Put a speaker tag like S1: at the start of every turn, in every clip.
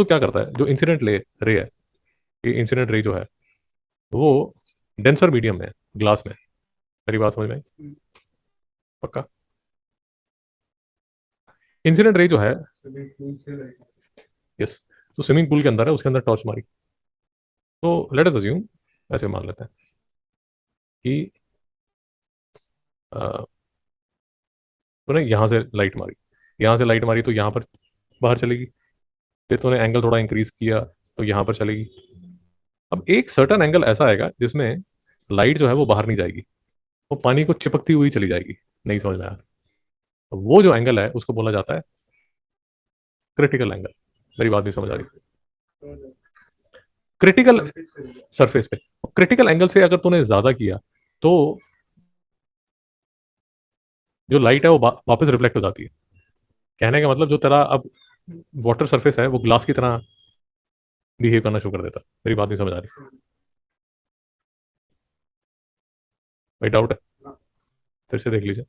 S1: तो क्या करता है, जो इंसिडेंट ले रे है, ये इंसिडेंट रे जो है वो डेंसर मीडियम में है, ग्लास में। मेरी बात समझ में आई? पक्का? इंसिडेंट रे जो है, यस, तो स्विमिंग पूल के अंदर है, उसके अंदर टॉर्च मारी, तो लेट अस अज्यूम, ऐसे मान लेते हैं कि अ, तूने यहाँ से लाइट मारी, यहाँ से लाइट मारी तो यहाँ पर बाहर चलेगी, फिर तूने एंगल थोड़ा इंक्रीज किया तो यहाँ पर चलेगी। अब एक सर्टन एंगल ऐसा आएगा जिसमें लाइट जो है वो बाहर नहीं जाएगी, वो पानी को चिपकती हुई चली जाएगी। नहीं समझ में आया? तो वो जो एंगल है उसको बोला जाता है क्रिटिकल एंगल। मेरी बात नहीं समझ आ रही? क्रिटिकल सरफेस पे, क्रिटिकल एंगल से अगर तूने ज्यादा किया तो जो लाइट है वो वापस रिफ्लेक्ट हो जाती है। कहने का मतलब जो तेरा अब वाटर सरफेस है वो ग्लास की तरह बिहेव करना शुरू कर देता है। मेरी बात नहीं समझ आ रही? भाई डाउट है? फिर से देख लीजिए।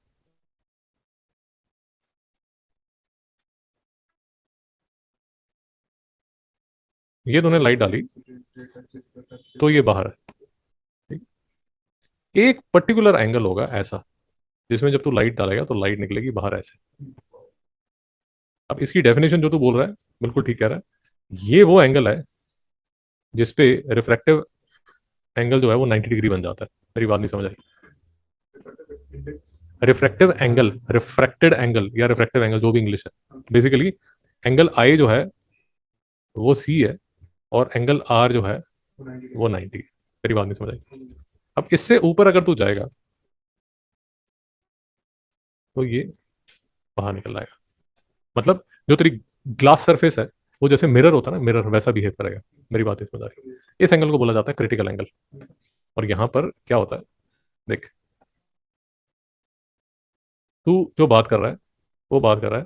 S1: ये तूने लाइट डाली तो ये बाहर है, ठीक? एक पर्टिकुलर एंगल होगा ऐसा जिसमें जब तू लाइट डालेगा तो लाइट निकलेगी बाहर ऐसे। अब इसकी डेफिनेशन जो तू बोल रहा है बिल्कुल ठीक कह रहा है, ये वो एंगल है जिसपे रिफ्रैक्टिव एंगल जो है वो 90 डिग्री बन जाता है। मेरी बात नहीं समझ आई? रिफ्रैक्टिव एंगल, रिफ्रैक्टेड एंगल या रिफ्रैक्टिव एंगल जो भी इंग्लिश है, बेसिकली एंगल आई जो है वो सी है, और एंगल आर जो है वो 90 है। मेरी बात नहीं समझ आई? अब इससे ऊपर अगर तू जाएगा तो ये बाहर निकल आएगा। मतलब जो तेरी ग्लास सरफेस है वो जैसे मिरर होता है ना, मिरर वैसा बिहेव करेगा। मेरी बात इसमें आ रही है? इस एंगल को बोला जाता है क्रिटिकल एंगल। और यहाँ पर क्या होता है, देख, तू जो बात कर रहा है वो बात कर रहा है,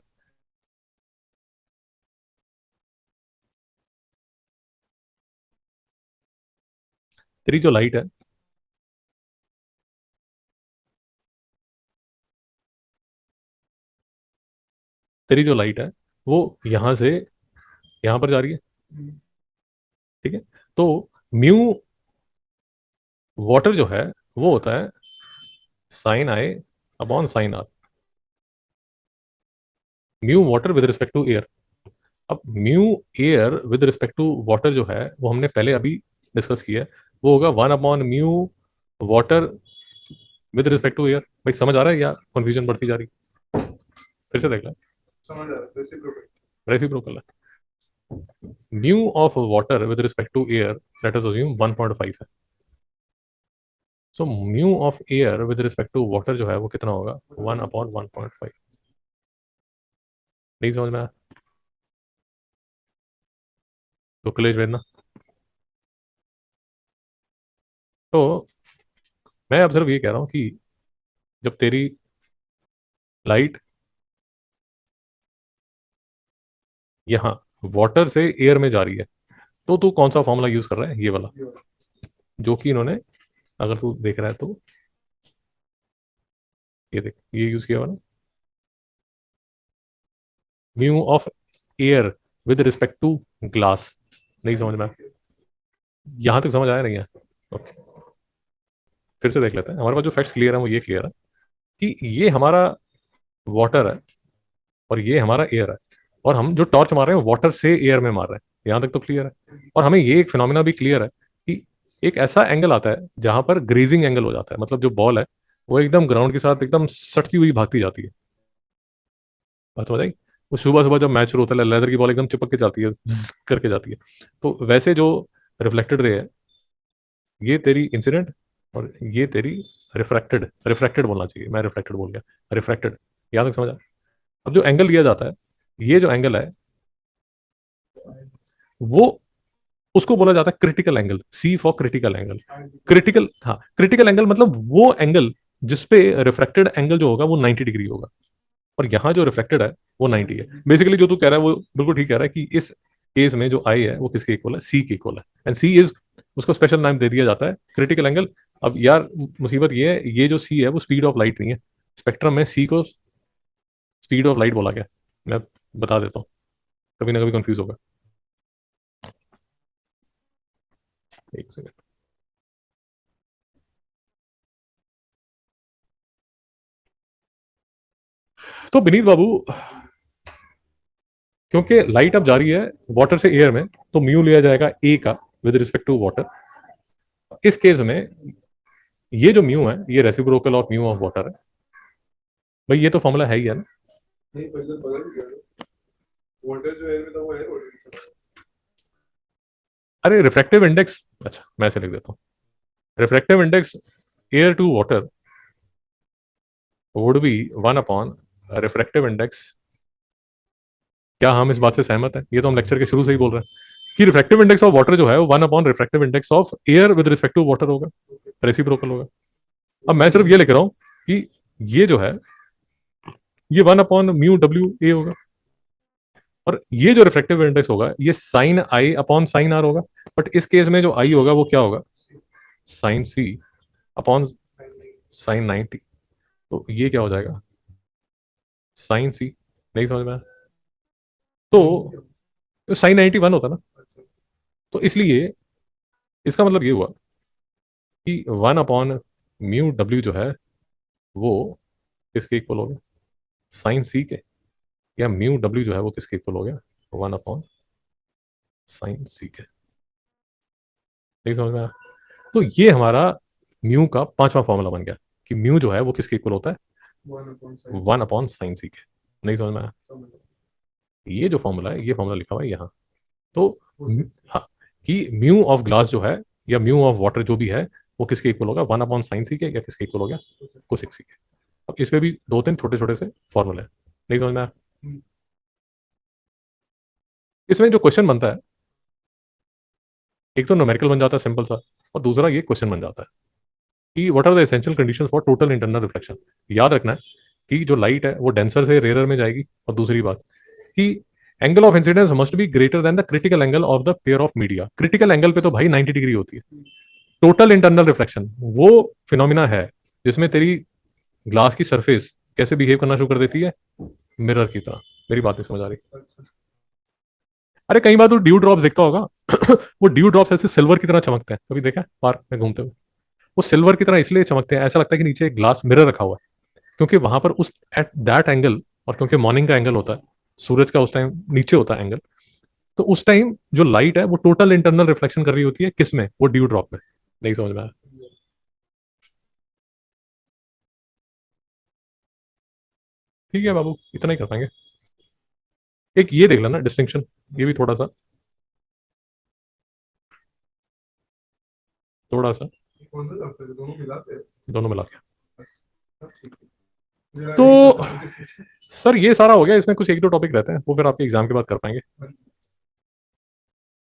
S1: तेरी जो लाइट है, तेरी जो लाइट है वो यहाँ से यहाँ पर जा रही है, ठीक है? तो म्यू वाटर जो है वो होता है sine I upon sine R. Mu water with respect to air. अब mu air with respect to water जो है वो हमने पहले अभी डिस्कस किया है, वो होगा 1/म्यू water with respect to air. भाई समझ आ रहा है या कंफ्यूजन बढ़ती जा रही? फिर से देख ले। रेसिप्रोकल है। Mu of water with respect to air, let us assume 1.5 है। So mu of air with respect to water जो है वो कितना होगा? 1/1.5। नहीं समझ में आया? तो कलेश वेदना। तो मैं अब सिर्फ ये कह रहा हूँ कि जब तेरी लाइट यहाँ वाटर से एयर में जा रही है तो तू कौन सा फॉर्मूला यूज कर रहा है? ये वाला, जो कि इन्होंने, अगर तू देख रहा है तो ये देख, ये यूज किया हुआ ना, mu of air with respect to glass. नहीं समझ में आया? यहां तक समझ आया नहीं है? ओके, फिर से देख लेते हैं। हमारे पास जो फैक्ट्स क्लियर है वो ये क्लियर है कि ये हमारा वाटर है और ये हमारा एयर है, और हम जो टॉर्च मार रहे हैं वाटर से एयर में मार रहे हैं। यहां तक तो क्लियर है। और हमें ये एक फिनोमिना भी क्लियर है कि एक ऐसा एंगल आता है जहां पर ग्रेजिंग एंगल हो जाता है, मतलब जो बॉल है वो एकदम ग्राउंड के साथ एकदम सटती हुई भागती जाती है। बात समझ आई? वो सुबह सुबह जब मैच शुरू होता है लेदर की बॉल एकदम चिपक के जाती है, zzz करके जाती है। तो वैसे जो रिफ्लेक्टेड रे है, ये तेरी इंसिडेंट, और ये तेरी रिफ्रैक्टेड। रिफ्रैक्टेड बोलना चाहिए, मैं रिफ्लेक्टेड बोल गया, रिफ्रैक्टेड। याद तक समझ आ? अब जो एंगल लिया जाता है, ये जो एंगल है वो, उसको बोला जाता है critical angle. C for critical angle. Critical, हाँ, क्रिटिकल एंगल मतलब वो एंगल जिसपे रिफ्रैक्टेड एंगल जो होगा वो 90 डिग्री होगा, और यहाँ जो रिफ्लेक्टेड है वो 90 है। बेसिकली जो तू कह रहा है वो बिल्कुल ठीक कह रहा है कि इस केस में जो आई है वो किसके इक्वल है? सी के इक्वल है। एंड सी इज, उसको स्पेशल नाम दे दिया जाता है क्रिटिकल एंगल। अब यार मुसीबत ये है, ये जो सी है वो स्पीड ऑफ लाइट नहीं है। स्पेक्ट्रम में सी को स्पीड ऑफ लाइट बोला गया। मैं बता देता हूँ, कभी ना कभी कंफ्यूज होगा। एक सेकंड। तो विनीत बाबू, क्योंकि लाइट अब जा रही है वाटर से एयर में, तो म्यू लिया जाएगा ए का विद रिस्पेक्ट टू वाटर। इस केस में ये जो म्यू है ये reciprocal of mu of water है। भाई ये तो फॉर्मूला है ही है ना। नहीं, पहले बदल गया। वाटर जो एयर में था वो है ऑलरेडी। अरे रिफ्रैक्टिव इंडेक्स, अच्छा मैं ऐसे लिख देता हूँ, refractive index air to water would be 1 upon refractive index. क्या हम इस बात से सहमत हैं? ये तो हम लेक्चर के शुरू से ही बोल रहे हैं कि रिफ्रैक्टिव इंडेक्स ऑफ वाटर जो है वो 1 upon refractive index of air with respect to water होगा, रेसिप्रोकल होगा। अब मैं सिर्फ ये लिख रहा हूं कि ये जो है ये 1 अपॉन म्यू डब्ल्यू ए होगा, और ये जो रिफ्रैक्टिव इंडेक्स होगा ये sine I upon sine R होगा। बट इस केस में जो आई होगा वो क्या होगा? Sine C upon sine 90। तो ये क्या हो जाएगा? Sine C. नहीं समझ में आया? तो साइन 91 होता ना। तो इसलिए इसका मतलब ये हुआ कि 1 अपॉन म्यू डब्ल्यू जो है वो किसके इक्वल हो गया? साइन सी के। या म्यू डब्ल्यू जो है वो किसके इक्वल हो गया? 1 अपॉन साइन सी के। नहीं समझ में आया? तो ये हमारा म्यू का पांचवा फॉर्मूला बन गया कि म्यू जो है वो किसके इक्वल होता है? 1 अपॉन साइन सी के। नहीं समझ में आया? ये जो फॉर्मूला है ये फॉर्मूला लिखा हुआ है यहाँ। तो हाँ, कि म्यू ऑफ ग्लास जो है या म्यू ऑफ वाटर जो भी है वो किसके इक्वल होगा? 1 अपॉन साइन सी के, या किसके इक्वल हो गया? कोसेक सी के। अब इसमें भी दो तीन छोटे छोटे से फॉर्मूले हैं। नहीं समझ में आया? इसमें जो क्वेश्चन बनता है, एक तो न्यूमेरिकल बन जाता है सिंपल सा, और दूसरा ये क्वेश्चन बन जाता है कि what are the essential conditions for total internal reflection. याद रखना है कि जो लाइट है वो डेंसर से रेयर में जाएगी, और दूसरी बात कि angle of incidence must be greater than the critical angle of the pair of media. Critical angle पे तो भाई 90 डिग्री होती है। टोटल इंटरनल रिफ्लेक्शन वो फिनोमिना है जिसमें तेरी ग्लास की सरफेस कैसे बिहेव करना शुरू कर देती है? मिरर की तरह। मेरी बात नहीं समझ आ रही? अरे कई बार तो ड्यू ड्रॉप्स देखता होगा वो ड्यू ड्रॉप्स ऐसे सिल्वर की तरह चमकते हैं, कभी देखा है पार्क में घूमते हुए? वो सिल्वर की तरह इसलिए चमकते हैं, ऐसा लगता है कि नीचे एक ग्लास मिरर रखा हुआ है, क्योंकि वहां पर उस एट दैट एंगल, और क्योंकि मॉर्निंग का एंगल होता है, सूरज का उस टाइम नीचे होता है एंगल, तो उस टाइम जो लाइट है वो टोटल इंटरनल रिफ्लेक्शन कर रही होती है किस में? वो ड्यू ड्रॉप में। नहीं समझ में आया? ठीक है बाबू, इतना ही कर पाएंगे। एक ये देख लेना डिस्टिंक्शन, ये भी थोड़ा सा कौन सा चैप्टर है? दोनों मिलाते हैं? दोनों मिला के। तो सर ये सारा हो गया, इसमें कुछ एक दो टॉपिक रहते हैं वो फिर आपके एग्जाम के बाद कर पाएंगे।